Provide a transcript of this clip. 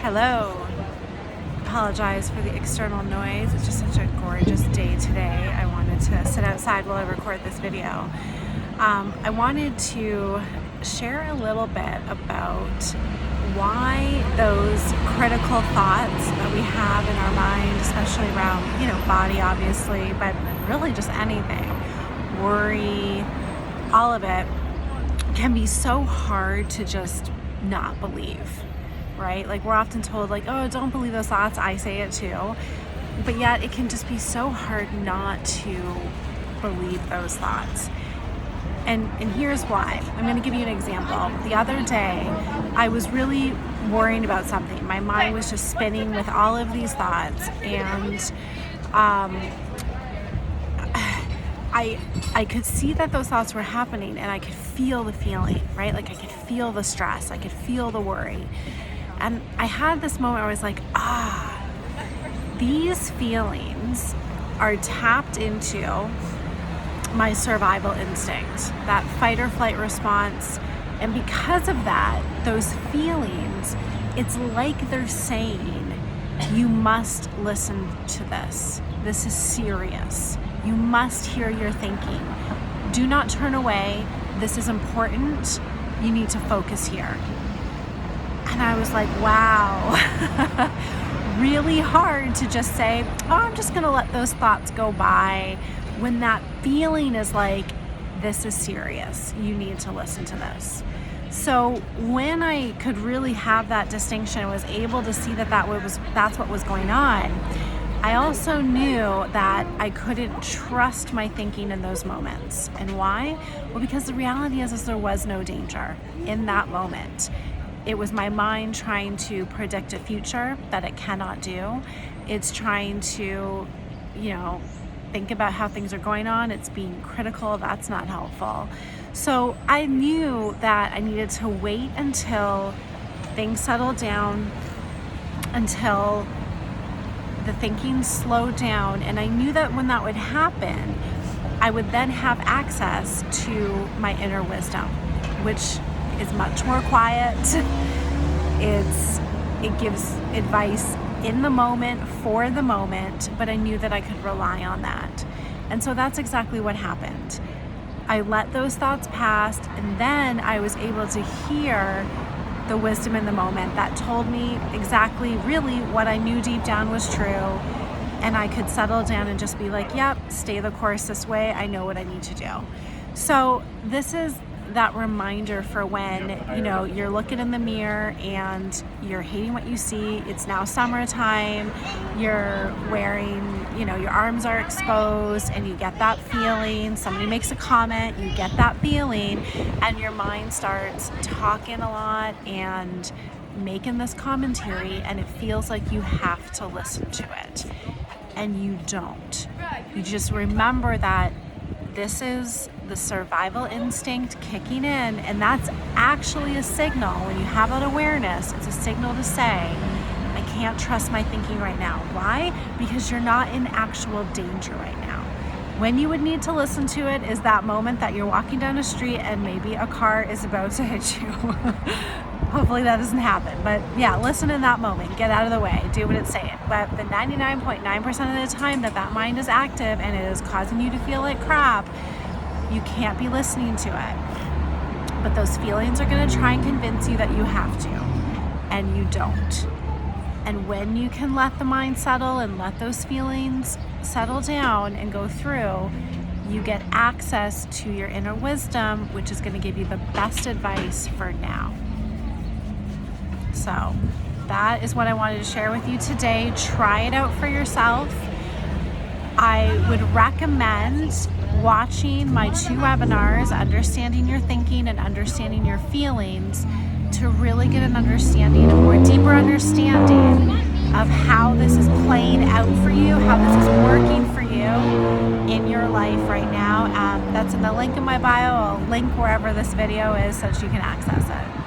Hello. Apologize for the external noise. It's just such a gorgeous day today. I wanted to sit outside while I record this video. I wanted to share a little bit about why those critical thoughts that we have in our mind, especially around, body obviously, but really just anything, worry, all of it, can be so hard to just not believe, right? Like, we're often told, like, oh, don't believe those thoughts. I say it too. But yet it can just be so hard not to believe those thoughts. And here's why. I'm going to give you an example. The other day, I was really worrying about something. My mind was just spinning with all of these thoughts, and I could see that those thoughts were happening, and I could feel the feeling, right? Like, I could feel the stress, I could feel the worry. And I had this moment where I was like, these feelings are tapped into my survival instinct, that fight or flight response. And because of that, those feelings, it's like they're saying, you must listen to this. This is serious. You must hear your thinking. Do not turn away. This is important. You need to focus here. And I was like, wow, really hard to just say, oh, I'm just gonna let those thoughts go by, when that feeling is like, this is serious. You need to listen to this. So when I could really have that distinction, I was able to see that that's what was going on. I also knew that I couldn't trust my thinking in those moments. And why? Well, because the reality is there was no danger in that moment. It was my mind trying to predict a future that it cannot do. It's trying to, think about how things are going on. It's being critical. That's not helpful. So I knew that I needed to wait until things settled down, until the thinking slowed down. And I knew that when that would happen, I would then have access to my inner wisdom, which is much more quiet. It gives advice in the moment, for the moment, but I knew that I could rely on that. And so that's exactly what happened. I let those thoughts pass, and then I was able to hear the wisdom in the moment that told me exactly really what I knew deep down was true. And I could settle down and just be like, yep, stay the course this way. I know what I need to do. So this is that reminder for when, you're looking in the mirror and you're hating what you see. It's now summertime. You're wearing, your arms are exposed, and you get that feeling. Somebody makes a comment, you get that feeling, and your mind starts talking a lot and making this commentary, and it feels like you have to listen to it. And you don't. You just remember that this is the survival instinct kicking in, and that's actually a signal. When you have that awareness, it's a signal to say, I can't trust my thinking right now. Why? Because you're not in actual danger right now. When you would need to listen to it is that moment that you're walking down a street and maybe a car is about to hit you. Hopefully that doesn't happen. But yeah, listen in that moment. Get out of the way. Do what it's saying. But the 99.9% of the time that mind is active and it is causing you to feel like crap, you can't be listening to it. But those feelings are going to try and convince you that you have to. And you don't. And when you can let the mind settle and let those feelings settle down and go through, you get access to your inner wisdom, which is going to give you the best advice for now. So that is what I wanted to share with you today. Try it out for yourself. I would recommend watching my 2 webinars, Understanding Your Thinking and Understanding Your Feelings, to really get an understanding, a more deeper understanding of how this is playing out for you, how this is working for you in your life right now. That's in the link in my bio. I'll link wherever this video is so that you can access it.